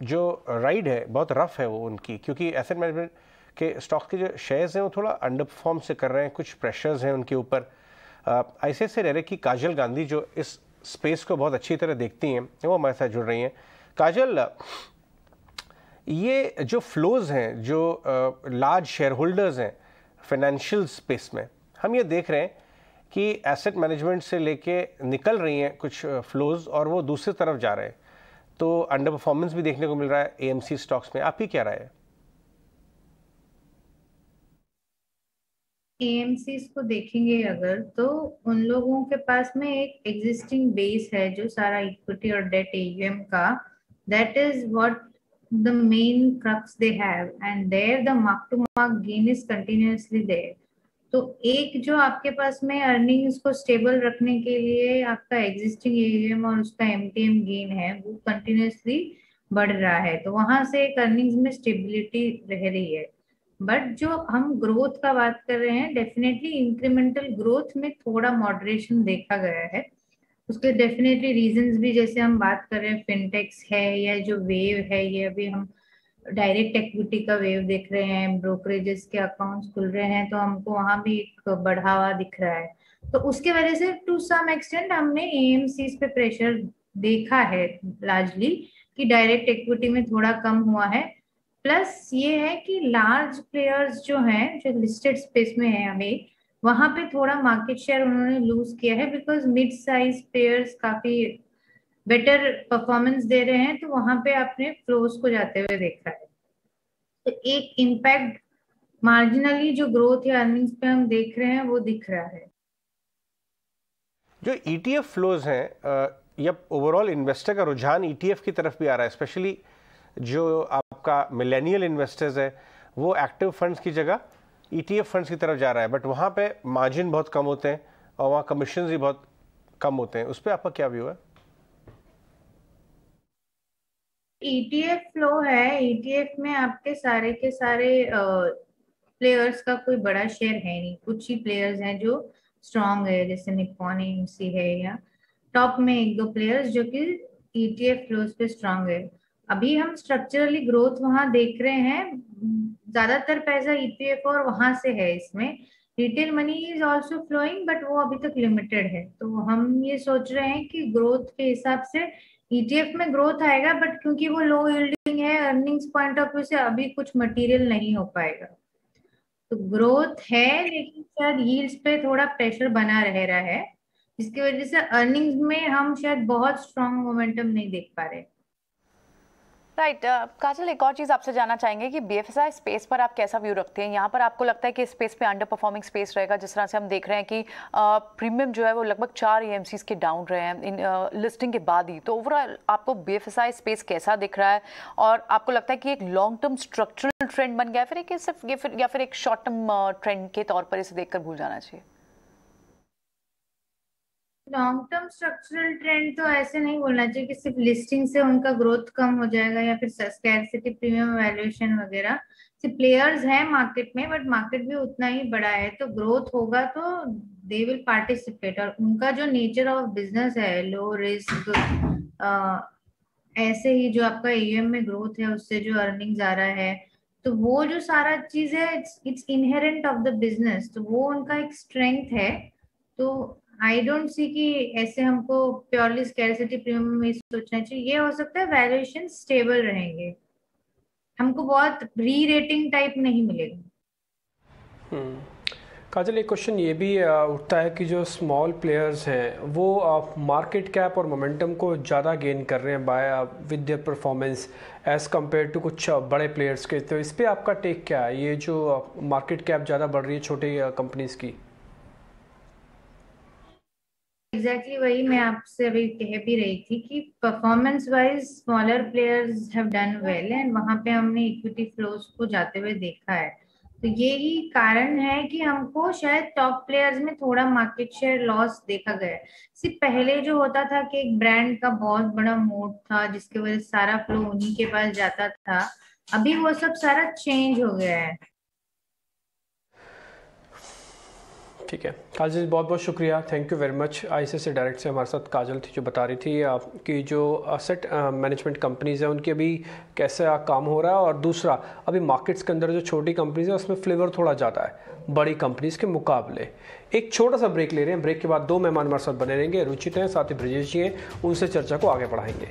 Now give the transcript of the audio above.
जो राइड है बहुत रफ है वो उनकी, क्योंकि एसेट मैनेजमेंट के स्टॉक्स के जो शेयर्स हैं वो थोड़ा अंडर परफॉर्म से कर रहे हैं, कुछ प्रेशर्स हैं उनके ऊपर। ICICI डायरेक्ट की काजल गांधी जो इस स्पेस को बहुत अच्छी तरह देखती हैं, वो हमारे साथ जुड़ रही हैं। काजल, ये जो फ्लोज हैं, जो लार्ज शेयर होल्डर्स हैं फाइनेंशियल स्पेस में, हम ये देख रहे हैं कि एसेट मैनेजमेंट से लेके निकल रही हैं कुछ फ्लोज और वो दूसरी तरफ जा रहे हैं, तो अंडर परफॉर्मेंस भी देखने को मिल रहा है AMC स्टॉक्स में। आपकी क्या राय है? AMCs को देखेंगे अगर, तो उन लोगों के पास में एक एग्जिस्टिंग बेस है जो सारा इक्विटी और डेट AUM का, that is what the main crux they have, and there the mark to mark gain is continuously there. तो एक जो आपके पास में अर्निंग्स को स्टेबल रखने के लिए आपका एग्जिस्टिंग AUM और उसका MTM गेन है, वो कंटिन्यूअसली बढ़ रहा है, तो वहां से एक अर्निंग्स में स्टेबिलिटी रह रही है। बट जो हम ग्रोथ का बात कर रहे हैं, डेफिनेटली इंक्रीमेंटल ग्रोथ में थोड़ा मॉडरेशन देखा गया है। उसके डेफिनेटली रीजंस भी, जैसे हम बात कर रहे हैं फिनटेक्स है या जो वेव है, ये अभी हम डायरेक्ट इक्विटी का वेव देख रहे हैं, ब्रोकरेजेस के अकाउंट्स खुल रहे हैं, तो हमको वहां भी एक बढ़ावा दिख रहा है। तो उसके वजह से टू सम एक्सटेंट हमने AMCs पे प्रेशर देखा है लार्जली, कि डायरेक्ट इक्विटी में थोड़ा कम हुआ है। प्लस ये है कि लार्ज प्लेयर्स जो हैं, जो लिस्टेड स्पेस में है अभी, वहां पे थोड़ा मार्केट शेयर उन्होंने लूज किया है, बिकॉज मिड साइज प्लेयर्स काफी बेटर परफॉर्मेंस दे रहे हैं, तो वहां पे आपने फ्लोज को जाते हुए देखा है। तो एक इम्पैक्ट मार्जिनली जो ग्रोथ या अर्निंग्स पे हम देख रहे हैं वो दिख रहा है। जो ETF फ्लोज हैं, या ओवरऑल इन्वेस्टर का रुझान ETF की तरफ भी आ रहा है, स्पेशली जो आपका मिलेनियल इन्वेस्टर्स है वो एक्टिव फंड्स की जगह ETF फंड्स की तरफ जा रहा है, बट वहाँ पे मार्जिन बहुत कम होते हैं और वहाँ कमीशन भी बहुत कम होते हैं। उस पर आपका क्या व्यू है? ETF फ्लो है, ETF में आपके सारे के सारे प्लेयर्स का कोई बड़ा शेयर है नहीं, कुछ ही प्लेयर्स हैं जो स्ट्रांग है, जैसे निप्पॉन AMC है, या टॉप में एक दो प्लेयर्स जो कि ETF फ्लोज पे स्ट्रांग है। अभी हम स्ट्रक्चरली ग्रोथ वहां देख रहे हैं, ज्यादातर पैसा ETF और वहां से है। इसमें retail money is also flowing, but वो अभी तक लिमिटेड है, तो हम ये सोच रहे हैं कि ग्रोथ के हिसाब से ETF में ग्रोथ आएगा, बट क्योंकि वो लो यील्डिंग है, अर्निंग्स पॉइंट ऑफ व्यू से अभी कुछ मटेरियल नहीं हो पाएगा। तो ग्रोथ है, लेकिन शायद यील्ड्स पे थोड़ा प्रेशर बना रह रहा है, जिसकी वजह से अर्निंग्स में हम शायद बहुत स्ट्रॉन्ग मोमेंटम नहीं देख पा रहे। राइट। काजल, एक और चीज़ आपसे जानना चाहेंगे कि BFSI स्पेस पर आप कैसा व्यू रखते हैं? यहाँ पर आपको लगता है कि स्पेस पे अंडर परफॉर्मिंग स्पेस रहेगा? जिस तरह से हम देख रहे हैं कि प्रीमियम जो है वो लगभग 4 AMCs के डाउन रहे हैं इन लिस्टिंग के बाद ही, तो ओवरऑल आपको BFSI स्पेस कैसा दिख रहा है? और आपको लगता है कि एक लॉन्ग टर्म स्ट्रक्चरल ट्रेंड बन गया है, फिर एक सिर्फ या फिर एक शॉर्ट टर्म ट्रेंड के तौर पर इसे देखकर भूल जाना चाहिए? लॉन्ग टर्म स्ट्रक्चरल ट्रेंड तो ऐसे नहीं बोलना चाहिए कि सिर्फ लिस्टिंग से उनका ग्रोथ कम हो जाएगा या फिर स्कैर्सिटी प्रीमियम वैल्यूएशन वगैरह। सिर्फ प्लेयर्स हैं मार्केट में, बट मार्केट भी उतना ही बड़ा है, तो ग्रोथ होगा तो दे विल पार्टिसिपेट। और उनका जो नेचर ऑफ बिजनेस है, लो रिस्क, ऐसे ही जो आपका AUM में ग्रोथ है उससे जो अर्निंग्स आ रहा है, तो वो जो सारा चीज है, it's inherent of the business, तो वो उनका एक स्ट्रेंथ है। तो आई डोंट सी कि ऐसे हमको प्योरली स्कैर्सिटी प्रीमियम में सोचना चाहिए। ये हो सकता है वैल्यूएशन स्टेबल रहेंगे, हमको बहुत री रेटिंग टाइप नहीं मिलेगा। काजल, एक क्वेश्चन ये भी उठता है कि जो स्मॉल प्लेयर्स हैं वो मार्केट कैप और मोमेंटम को ज़्यादा गेन कर रहे हैं by with their performance as compared to कुछ बड़े प्लेयर्स के, तो इस पर आपका टेक क्या है? ये जो मार्केट कैप ज़्यादा बढ़ रही है छोटे कंपनीज की। एग्जैक्टली वही मैं आपसे अभी कह भी रही थी कि performance wise smaller players have done well, and वहां पे हमने इक्विटी फ्लोज को जाते हुए देखा है। तो यही कारण है कि हमको शायद टॉप प्लेयर्स में थोड़ा मार्केट शेयर लॉस देखा गया है। सिर्फ पहले जो होता था कि एक ब्रांड का बहुत बड़ा मोड था जिसके वजह से सारा फ्लो उन्हीं के पास जाता था, अभी वो सब सारा चेंज हो गया है। ठीक है काजल, बहुत बहुत शुक्रिया, thank you very much. ICICI direct से हमारे साथ काजल थी जो बता रही थी कि जो असेट मैनेजमेंट कंपनीज़ हैं उनके अभी कैसे काम हो रहा है, और दूसरा अभी मार्केट्स के अंदर जो छोटी कंपनीज है उसमें फ्लेवर थोड़ा ज़्यादा है बड़ी कंपनीज के मुकाबले। एक छोटा सा ब्रेक ले रहे हैं, ब्रेक के बाद 2 मेहमान हमारे साथ बने रहेंगे, रुचित हैं, साथ ही ब्रजेश जी हैं, उनसे चर्चा को आगे बढ़ाएंगे।